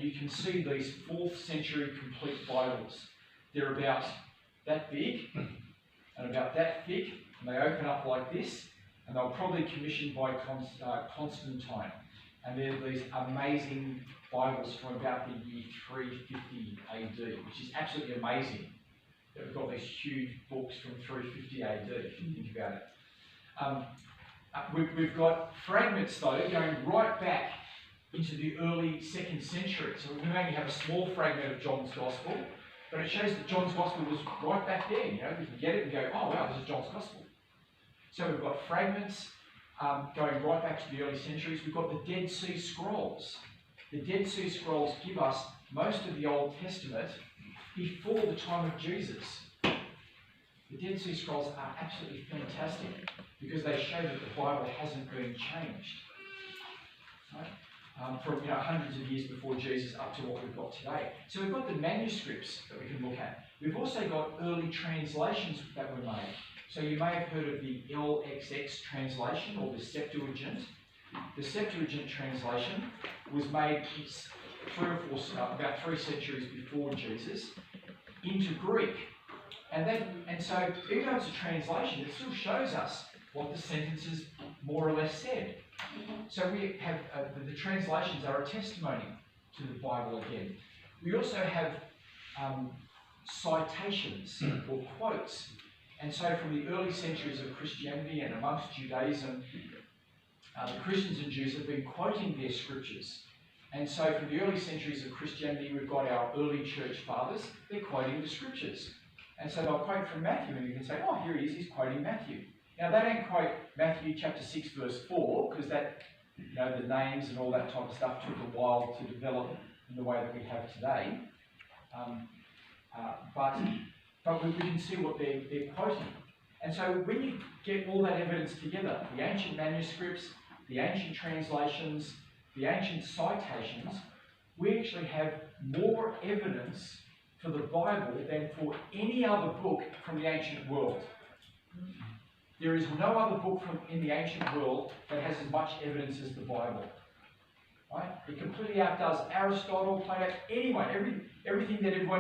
and you can see these 4th century complete Bibles. They're about that big and about that thick, and they open up like this, and they were probably commissioned by Constantine. And they're these amazing Bibles from about the year 350 AD, which is absolutely amazing. We've got these huge books from 350 AD, if you think about it. We've got fragments, though, going right back into the early 2nd century. So we only have a small fragment of John's Gospel, but it shows that John's Gospel was right back there. You know, we can get it and go, oh wow, this is John's Gospel. So we've got fragments going right back to the early centuries. We've got the Dead Sea Scrolls. The Dead Sea Scrolls give us most of the Old Testament before the time of Jesus. The Dead Sea Scrolls are absolutely fantastic because they show that the Bible hasn't been changed. Right? From hundreds of years before Jesus up to what we've got today. So we've got the manuscripts that we can look at. We've also got early translations that were made. So you may have heard of the LXX translation or the Septuagint. The Septuagint translation was made about 3 centuries before Jesus into Greek. And so even though it's a translation, it still shows us what the sentences more or less said. So we have the translations are a testimony to the Bible again. We also have citations or quotes. And so from the early centuries of Christianity and amongst Judaism, the Christians and Jews have been quoting their scriptures. And so from the early centuries of Christianity, we've got our early church fathers, they're quoting the scriptures. And so they'll quote from Matthew, and you can say, oh, here he is, he's quoting Matthew. Now, they don't quote Matthew chapter 6, verse 4, because that, the names and all that type of stuff took a while to develop in the way that we have today. But we can see what they're quoting. And so when you get all that evidence together, the ancient manuscripts, the ancient translations, the ancient citations, we actually have more evidence for the Bible than for any other book from the ancient world. There is no other book in the ancient world that has as much evidence as the Bible. Right? It completely outdoes Aristotle, Plato, anyone, everything that everyone